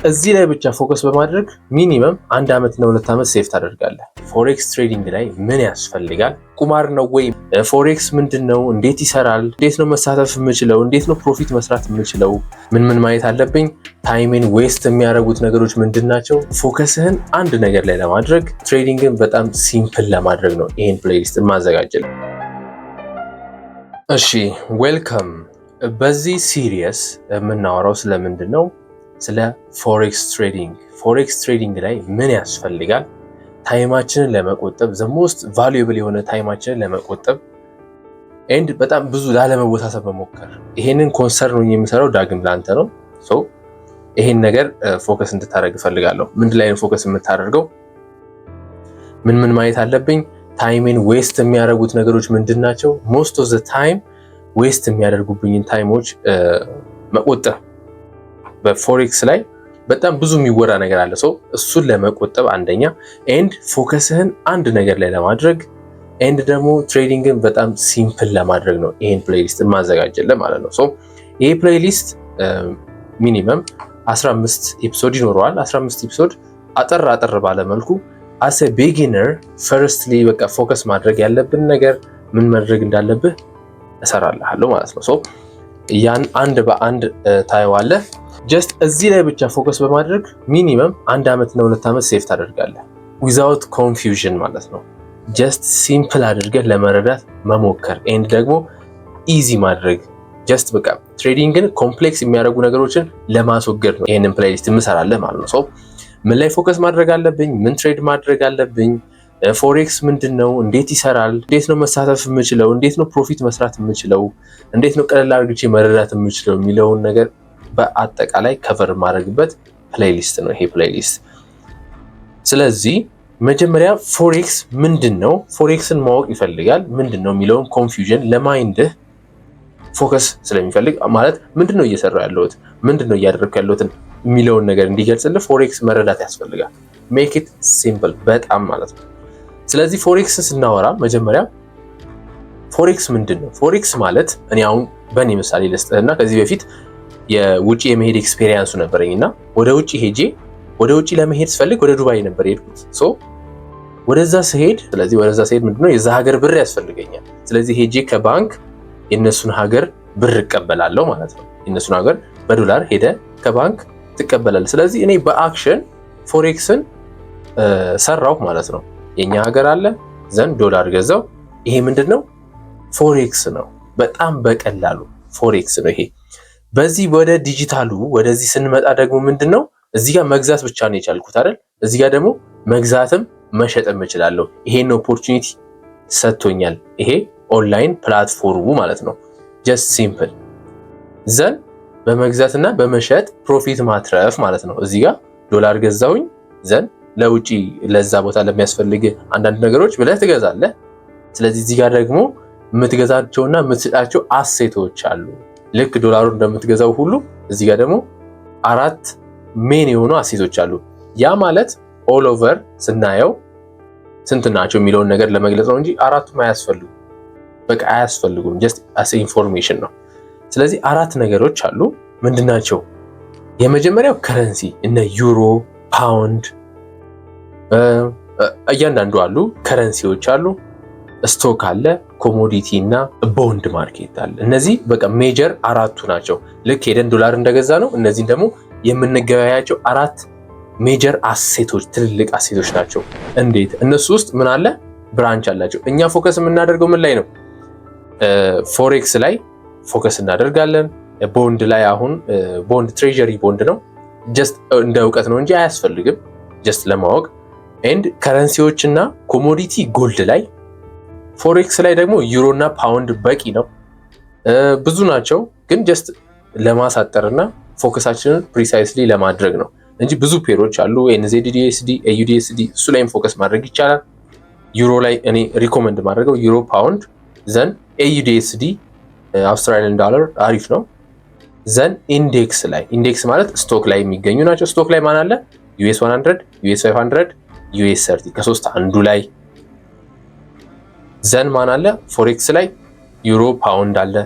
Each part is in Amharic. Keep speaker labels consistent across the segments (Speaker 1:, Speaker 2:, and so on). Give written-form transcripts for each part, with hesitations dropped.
Speaker 1: እዚህ ላይ ብቻ ፎከስ በማድረግ ሚኒመም 1 ዓመትና 2 ዓመት ሴፍ ታደርጋለህ። ፎሬክስ ትሬዲንግ ላይ ምን ያስፈልጋል? ቁማር ነው ወይ? ፎሬክስ ምንድን ነው? እንዴት ይሰራል? እንዴት ነው መሳተፍ የምችለው? እንዴት ነው ፕሮፊት መስራት የምችለው? ምን ማየት አለብኝ? ታይሜን ዌስት የሚያደርጉት ነገሮች ምንድን ናቸው? ፎከስህን አንድ ነገር ላይ ለማድረግ ትሬዲንግን በጣም ሲምፕል ለማድረግ ነው ይህን ፕሌሊስትን ማዘጋጀል። እሺ ዌልካም። በዚህ ሲሪየስ የምናወራው ስለምንድን ነው? ስለ ፎሬክስ ትሬዲንግ። ፎሬክስ ትሬዲንግ ላይ ምን ያስፈልጋል? ታይማችንን ለመቆጠብ ዘ ሞስት ቫሉዌብል የሆነ ታይማችንን ለመቆጠብ ኤንድ በጣም ብዙ ላለመወሳሰብ መሞከር። ይሄንን ኮንሰርን የሚሰራው ዳግም ላንተ ነው። ሶ ይሄን ነገር ፎከስ እንድታደርግ እፈልጋለሁ። ምንድን ላይ ነው ፎከስ የምታደርገው? ምን ማየት አለብኝ? ታይሜን ዌስት የሚያደርጉት ነገሮች ምንድን ናቸው? ሞስት ኦፍ ዘ ታይም ዌስት የሚያደርጉብኝን ታይሞች መቆጠብ። በፎሬክስ ላይ በጣም ብዙ የሚወራ ነገር አለ። ሰው እሱን ለመቆጠብ አንደኛ ኤንድ ፎከስህን አንድ ነገር ላይ ለማድረግ ኤንድ ደግሞ ትሬዲንግን በጣም ሲምፕል ለማድረግ ነው ይሄን ፕሌሊስት ማዘጋጀለ ማለት ነው። ይሄ ፕሌሊስት ሚኒመም 15 ኤፒሶድ ይኖረዋል። 15 ኤፒሶድ አጠር ባለ መልኩ አስ ቢጊነር ፈርስትሊ በቃ ፎከስ ማድረግ ያለብን ነገር ምን ማድረግ እንዳለብህ እሰራልሃለሁ ማለት ነው። ያን አንድ በአንድ ታየዋለህ። ጀስት እዚህ ላይ ብቻ ፎከስ በማድረግ ሚኒመም 1 ዓመትና 2 ዓመት ሴፍ ታደርጋለህ። ዊዛውት ኮንፊውዥን ማለት ነው። ጀስት ሲምፕል አድርገህ ለመረዳት መሞከር ኤንድ ደግሞ ኢዚ ማድረግ። ጀስት በቃ ትሬዲንግን ኮምፕሌክስ የሚያደርጉ ነገሮችን ለማስወገድ ነው ይህንን ፕሌሊስት የምሰራለህ ማለት ነው። ምን ላይ ፎከስ ማድረግ አለብኝ? ምን ትሬድ ማድረግ አለብኝ? ፎሬክስ ምንድን ነው? እንዴት ይሰራል? እንዴት ነው መሳተፍ የምችለው? እንዴት ነው ፕሮፊት መስራት የምችለው? እንዴት ነው ቀለል አድርጌ መረዳት የምችለው የሚለውን ነገር በአጠቃላይ ከቨር ማድረግበት ፕሌሊስት ነው ይሄ ፕሌሊስት። ስለዚህ መጀመሪያ ፎሬክስ ምንድን ነው? ፎሬክስን ማወቅ ይፈልጋል። ምንድን ነው የሚለውን ኮንፊውዥን ለማይንድህ ፎከስ ስለሚፈልግ ማለት ምንድን ነው እየሰራ ያለሁት፣ ምንድን ነው እያደረግኩ ያለሁትን የሚለውን ነገር እንዲገልጽልህ ፎሬክስ መረዳት ያስፈልጋል። ሜክ ኢት ሲምፕል በጣም ማለት ነው። ስለዚህ ፎሬክስን ስናወራ መጀመሪያ ፎሬክስ ምንድን ነው? ፎሬክስ ማለት እኔ አሁን በእኔ ምሳሌ ልስጥህና ከዚህ በፊት የውጭ የመሄድ ኤክስፔሪየንሱ ነበረኝ እና ወደ ውጭ ሄጄ ወደ ውጭ ለመሄድ ስፈልግ ወደ ዱባይ ነበር የሄድኩት። ወደዛ ስሄድ ምንድነው የዛ ሀገር ብር ያስፈልገኛል። ስለዚህ ሄጄ ከባንክ የነሱን ሀገር ብር እቀበላለሁ ማለት ነው። የነሱን ሀገር በዶላር ሄደ ከባንክ ትቀበላለህ። ስለዚህ እኔ በአክሽን ፎሬክስን ሰራው ማለት ነው። የኛ ሀገር አለ ዘንድ ዶላር ገዛው። ይሄ ምንድነው? ፎሬክስ ነው። በጣም በቀላሉ ፎሬክስ ነው ይሄ። በዚህ ወደ ዲጂታሉ ወደዚህ ስንመጣ ደግሞ ምንድነው? እዚህ ጋር መግዛት ብቻ ነው የቻልኩት አይደል? እዚህ ጋር ደግሞ መግዛትም መሸጥም እችላለሁ። ይሄን ኦፖርቹኒቲ ሰጥቶኛል ይሄ ኦንላይን ፕላትፎርሙ ማለት ነው። ጀስት ሲምፕል ዘን በመግዛትና በመሸጥ ፕሮፊት ማትረፍ ማለት ነው። እዚህ ጋር ዶላር ገዛውኝ ዘን ለውጪ ለዛ ቦታ ለሚያስፈልግ አንዳንድ ነገሮች ብለህ ትገዛለህ። ስለዚህ እዚህ ጋር ደግሞ የምትገዛቸውና የምትሸጣቸው አሴቶች አሉ። ልክ ዶላሩን እንደምትገዛው ሁሉ እዚህ ጋር ደግሞ 4 ሜን የሆኑ አሴቶች አሉ። ያ ማለት ኦል ኦቨር ስናየው ስንት ናቸው የሚለውን ነገር ለመግለጽ ነው እንጂ አራቱም አያስፈልጉም። በቃ አያስፈልጉም። ጀስት አስ ኢንፎርሜሽን ነው። ስለዚህ 4 ነገሮች አሉ። ምንድናቸው? የመጀመሪያው ከረንሲ እነ ዩሮ፣ ፓውንድ እያንዳንዱ አሉ። ከረንሲዎች አሉ፣ ስቶክ አለ፣ ኮሞዲቲ እና ቦንድ ማርኬት አለ። እነዚህ በቃ ሜጀር 4ቱ ናቸው። ልክ ሄደን ዶላር እንደገዛ ነው። እነዚህን ደግሞ የምንገበያያቸው 4 ሜጀር አሴቶች፣ ትልልቅ አሴቶች ናቸው። እንዴት? እነሱ ውስጥ ምን አለ? ብራንች አላቸው። እኛ ፎከስ የምናደርገው ምን ላይ ነው? ፎሬክስ ላይ ፎከስ እናደርጋለን። ቦንድ ላይ አሁን ቦንድ ትሬዠሪ ቦንድ ነው። ጀስት እንደ እውቀት ነው እንጂ አያስፈልግም። ጀስት ለማወቅ ኤንድ ከረንሲዎች እና ኮሞዲቲ ጎልድ ላይ። ፎሬክስ ላይ ደግሞ ዩሮ እና ፓውንድ በቂ ነው። ብዙ ናቸው ግን ጀስት ለማሳጠርና ፎከሳችንን ፕሪሳይስሊ ለማድረግ ነው እንጂ ብዙ ፔሮች አሉ። ኤንዜዲዲኤስዲ፣ ኤዩዲኤስዲ እሱ ላይም ፎከስ ማድረግ ይቻላል። ዩሮ ላይ እኔ ሪኮመንድ ማድረገው ዩሮ፣ ፓውንድ ዘን ኤዩዲኤስዲ አውስትራሊያን ዶላር አሪፍ ነው። ዘን ኢንዴክስ ላይ፣ ኢንዴክስ ማለት ስቶክ ላይ የሚገኙ ናቸው። ስቶክ ላይ ማን አለ? ዩኤስ 100፣ ዩኤስ 500፣ ዩኤስ 30 ከሶስት አንዱ ላይ። ዘን ማን አለ? ፎሬክስ ላይ ዩሮ ፓውንድ አለ።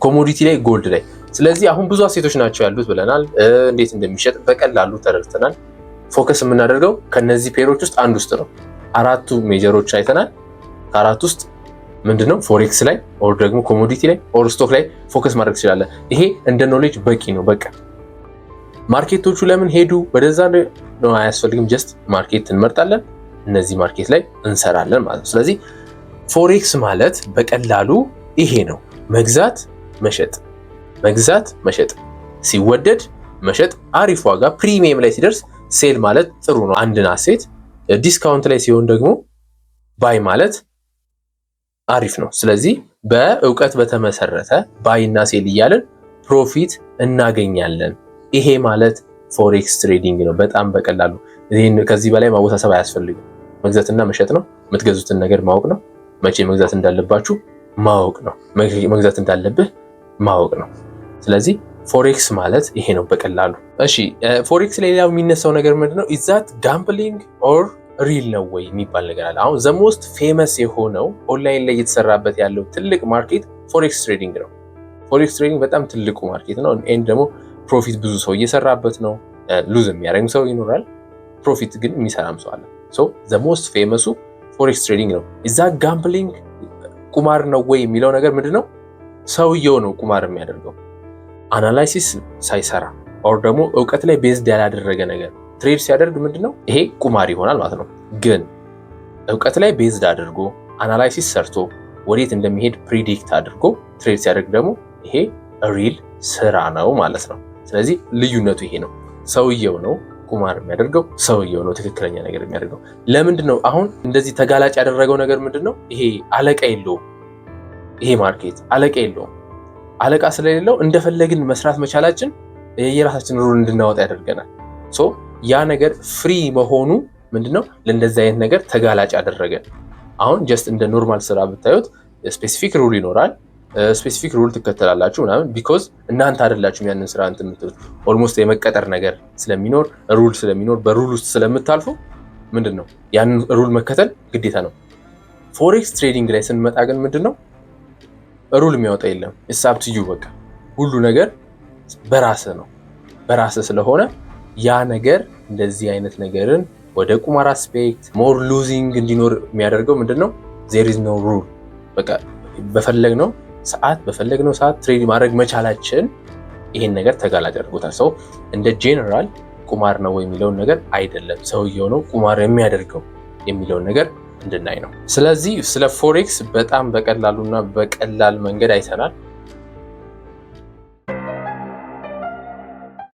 Speaker 1: ኮሞዲቲ ላይ ጎልድ ላይ ስለዚህ አሁን ብዙ አሴቶች ናቸው ያሉት ብለናል። እንዴት እንደሚሸጥ በቀላሉ ተረድተናል። ፎከስ የምናደርገው ከነዚህ ፔሮች ውስጥ አንድ ውስጥ ነው። 4ቱ ሜጀሮች አይተናል። ከ4 ውስጥ ምንድነው ፎሬክስ ላይ ኦር ደግሞ ኮሞዲቲ ላይ ኦር ስቶክ ላይ ፎከስ ማድረግ ትችላለህ። ይሄ እንደ ኖሌጅ በቂ ነው። በቃ ማርኬቶቹ ለምን ሄዱ ወደዛ ነው አያስፈልግም። ጀስት ማርኬት እንመርጣለን፣ እነዚህ ማርኬት ላይ እንሰራለን ማለት ነው። ስለዚህ ፎሬክስ ማለት በቀላሉ ይሄ ነው። መግዛት መሸጥ፣ መግዛት መሸጥ፣ ሲወደድ መሸጥ፣ አሪፍ ዋጋ ፕሪሚየም ላይ ሲደርስ ሴል ማለት ጥሩ ነው። አንድን አሴት ዲስካውንት ላይ ሲሆን ደግሞ ባይ ማለት አሪፍ ነው። ስለዚህ በእውቀት በተመሰረተ ባይ እና ሴል እያልን ፕሮፊት እናገኛለን። ይሄ ማለት ፎሬክስ ትሬዲንግ ነው። በጣም በቀላሉ ይሄን ከዚህ በላይ ማወሳሰብ አያስፈልግም። መግዛትና መሸጥ ነው። የምትገዙትን ነገር ማወቅ ነው። መቼ መግዛት እንዳለባችሁ ማወቅ ነው። መግዛት እንዳለብህ ማወቅ ነው። ስለዚህ ፎሬክስ ማለት ይሄ ነው በቀላሉ። እሺ ፎሬክስ ላይ ሌላው የሚነሳው ነገር ምንድነው? ኢዛት ጋምብሊንግ ኦር ሪል ነው ወይ የሚባል ነገር አለ። አሁን ዘ ሞስት ፌመስ የሆነው ኦንላይን ላይ እየተሰራበት ያለው ትልቅ ማርኬት ፎሬክስ ትሬዲንግ ነው። ፎሬክስ ትሬዲንግ በጣም ትልቁ ማርኬት ነው። ኤንድ ደግሞ ፕሮፊት ብዙ ሰው እየሰራበት ነው። ሉዝ የሚያደርግ ሰው ይኖራል፣ ፕሮፊት ግን የሚሰራም ሰው አለ። ሶ ዘ ሞስት ፌመሱ ፎሬክስ ትሬዲንግ ነው። ኢዛት ጋምብሊንግ ቁማር ነው ወይ የሚለው ነገር ምንድነው? ሰውየው ነው ቁማር የሚያደርገው አናላይሲስ ሳይሰራ ኦር ደግሞ እውቀት ላይ ቤዝድ ያላደረገ ነገር ትሬድ ሲያደርግ ምንድነው? ይሄ ቁማር ይሆናል ማለት ነው። ግን እውቀት ላይ ቤዝድ አድርጎ አናላይሲስ ሰርቶ ወዴት እንደሚሄድ ፕሪዲክት አድርጎ ትሬድ ሲያደርግ ደግሞ ይሄ ሪል ስራ ነው ማለት ነው። ስለዚህ ልዩነቱ ይሄ ነው። ሰውየው ነው ቁማር የሚያደርገው፣ ሰውየው ነው ትክክለኛ ነገር የሚያደርገው። ለምንድን ነው አሁን እንደዚህ ተጋላጭ ያደረገው ነገር ምንድነው? ይሄ አለቃ የለውም። ይሄ ማርኬት አለቃ የለውም። አለቃ ስለሌለው እንደፈለግን መስራት መቻላችን የራሳችን ሩል እንድናወጣ ያደርገናል። ሶ ያ ነገር ፍሪ መሆኑ ምንድነው ለእንደዚህ አይነት ነገር ተጋላጭ ያደረገን። አሁን ጀስት እንደ ኖርማል ስራ ብታዩት ስፔሲፊክ ሩል ይኖራል። ስፔሲፊክ ሩል ትከተላላችሁ ምናምን ቢኮዝ እናንተ አይደላችሁም ያንን ስራ እንትን የምትሉት። ኦልሞስት የመቀጠር ነገር ስለሚኖር ሩል ስለሚኖር በሩል ውስጥ ስለምታልፉ ምንድነው ያንን ሩል መከተል ግዴታ ነው። ፎሬክስ ትሬዲንግ ላይ ስንመጣ ግን ምንድነው ሩል የሚያወጣ የለም። ኢትስ ዩ በቃ ሁሉ ነገር በራስህ ነው። በራስህ ስለሆነ ያ ነገር እንደዚህ አይነት ነገርን ወደ ቁማር አስፔክት ሞር ሉዚንግ እንዲኖር የሚያደርገው ምንድነው? ዜር ኢዝ ኖ ሩል። በቃ በፈለግነው ሰዓት ትሬድ ማድረግ መቻላችን ይሄን ነገር ተጋላጭ አድርጎታል። ሰው እንደ ጄነራል ቁማር ነው የሚለውን ነገር አይደለም፣ ሰውየው ነው ቁማር የሚያደርገው የሚለውን ነገር እንድናይ ነው። ስለዚህ ስለ ፎሬክስ በጣም በቀላሉና በቀላል መንገድ አይተናል።